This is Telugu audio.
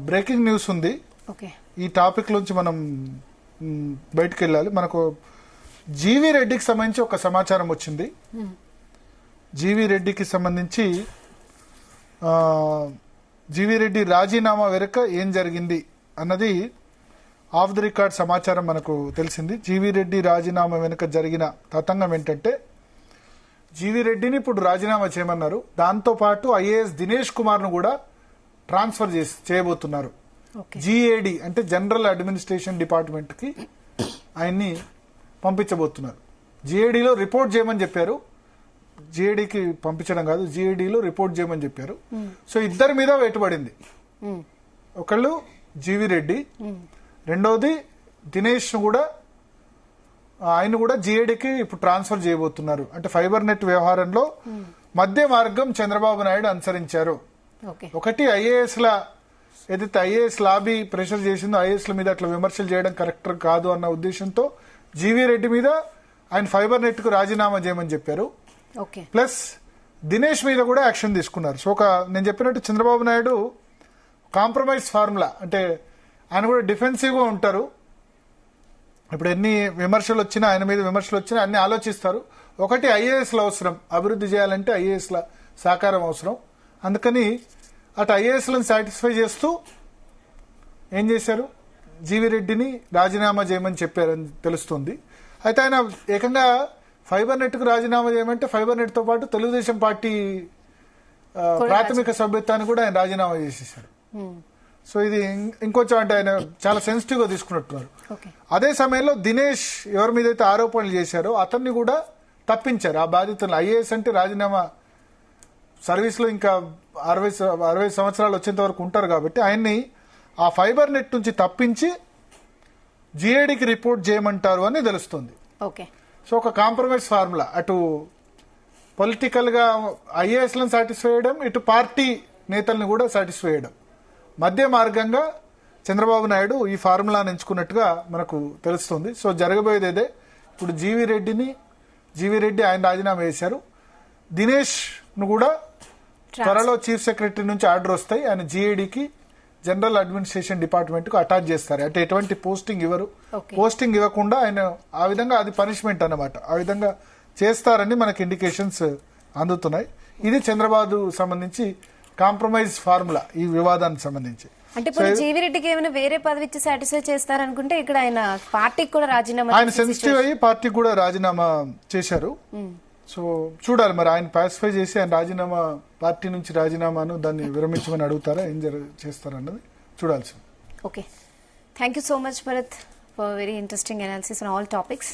బ్రేకింగ్ న్యూస్ ఉంది. ఓకే, ఈ టాపిక్ నుంచి మనం బయటకు వెళ్ళాలి. మనకు జీవీ రెడ్డికి సంబంధించి ఒక సమాచారం వచ్చింది. జీవీ రెడ్డికి సంబంధించి జీవీ రెడ్డి రాజీనామా వెనుక ఏం జరిగింది అన్నది ఆఫ్ ది రికార్డ్ సమాచారం మనకు తెలిసింది. జీవీ రెడ్డి రాజీనామా వెనుక జరిగిన తతంగం ఏంటంటే, జీవీ రెడ్డిని ఇప్పుడు రాజీనామా చేయమన్నారు. దాంతోపాటు ఐఏఎస్ దినేష్ కుమార్ను కూడా ట్రాన్స్ఫర్ చేయబోతున్నారు. జిఏడి అంటే జనరల్ అడ్మినిస్ట్రేషన్ డిపార్ట్మెంట్కి ఆయన్ని పంపించబోతున్నారు. జిఏడిలో రిపోర్ట్ చేయమని చెప్పారు. జిఏడికి పంపించడం కాదు, జిఏడిలో రిపోర్ట్ చేయమని చెప్పారు. సో ఇద్దరి మీద వేటుపడింది. ఒకళ్ళు జీవీ రెడ్డి, రెండవది దినేష్ కూడా ఆయన కూడా జిఏడికి ఇప్పుడు ట్రాన్స్ఫర్ చేయబోతున్నారు. అంటే ఫైబర్ నెట్ వ్యవహారంలో మధ్య మార్గం చంద్రబాబు నాయుడు అనుసరించారు. ఒకటి ఐఏఎస్ల ఏదైతే ఐఏఎస్ లాబీ ప్రెషర్ చేసిందో ఐఏఎస్ల మీద అట్లా విమర్శలు చేయడం కరెక్ట్ కాదు అన్న ఉద్దేశంతో జీవీ రెడ్డి మీద ఆయన ఫైబర్ నెట్ కు రాజీనామా చేయమని చెప్పారు. ప్లస్ దినేష్ మీద కూడా యాక్షన్ తీసుకున్నారు. సో నేను చెప్పినట్టు చంద్రబాబు నాయుడు కాంప్రమైజ్ ఫార్ములా, అంటే ఆయన కూడా డిఫెన్సివ్ గా ఉంటారు. ఇప్పుడు ఎన్ని విమర్శలు వచ్చినా, ఆయన మీద విమర్శలు వచ్చినా అన్ని ఆలోచిస్తారు. ఒకటి ఐఏఎస్ల అవసరం, అభివృద్ధి చేయాలంటే ఐఏఎస్ల సహకారం అవసరం. అందుకని అటు ఐఏఎస్లను సాటిస్ఫై చేస్తూ ఏం చేశారు, జీవీ రెడ్డిని రాజీనామా చేయమని చెప్పారని తెలుస్తుంది. అయితే ఆయన ఏకంగా ఫైబర్ నెట్ కు రాజీనామా చేయమంటే ఫైబర్ నెట్ తో పాటు తెలుగుదేశం పార్టీ ప్రాథమిక సభ్యత్వాన్ని కూడా ఆయన రాజీనామా చేసేసారు. సో ఇది ఇంకొంచెం అంటే ఆయన చాలా సెన్సిటివ్ గా తీసుకున్నట్టున్నారు. అదే సమయంలో దినేష్ ఎవరి మీద అయితే ఆరోపణలు చేశారో అతన్ని కూడా తప్పించారు. ఆ బాధితులు ఐఏఎస్ అంటే రాజీనామా సర్వీస్ లో ఇంకా 60 సంవత్సరాలు వచ్చేంత వరకు ఉంటారు కాబట్టి ఆయన్ని ఆ ఫైబర్ నెట్ నుంచి తప్పించి జిఏడికి రిపోర్ట్ చేయమంటారు అని తెలుస్తుంది. సో ఒక కాంప్రమైజ్ ఫార్ములా, అటు పొలిటికల్ గా ఐఏఎస్ లను సాటిస్ఫై చేయడం, ఇటు పార్టీ నేతల్ని కూడా సాటిస్ఫై చేయడం, మధ్య మార్గంగా చంద్రబాబు నాయుడు ఈ ఫార్ములాను ఎంచుకున్నట్టుగా మనకు తెలుస్తుంది. సో జరగబోయేది ఇదే. ఇప్పుడు జీవీ రెడ్డి ఆయన రాజీనామా చేశారు. దినేష్ ను కూడా త్వరలో చీఫ్ సెక్రటరీ నుంచి ఆర్డర్ వస్తాయి. ఆయన జిఏడికి జనరల్ అడ్మినిస్ట్రేషన్ డిపార్ట్మెంట్ కు అటాచ్ చేస్తారు. అంటే ఎటువంటి పోస్టింగ్ ఇవ్వరు. పోస్టింగ్ ఇవ్వకుండా ఆయన ఆ విధంగా అది పనిష్మెంట్ అన్నమాట. ఆ విధంగా చేస్తారని మనకి ఇండికేషన్స్ అందుతున్నాయి. ఇది చంద్రబాబు సంబంధించి కాంప్రమైజ్ ఫార్ములా ఈ వివాదానికి సంబంధించి. అంటే ఇప్పుడు జీవీ రెడ్డికి ఏమైనా వేరే పదవి ఇచ్చి సాటిస్ఫై చేస్తారనుకుంటే ఇక్కడ ఆయన పార్టీకి కూడా రాజీనామా, ఆయన సెన్సిటివ్ అయ్యి పార్టీకి కూడా రాజీనామా చేశారు. సో చూడాలి మరి ఆయన పాసిఫై చేసి ఆయన రాజీనామా, పార్టీ నుంచి రాజీనామాను దాన్ని విరమించమని అడుగుతారా, ఏం చేస్తారన్నది చూడాల్సింది. Okay, thank you so much Bharat for very interesting analysis on all topics.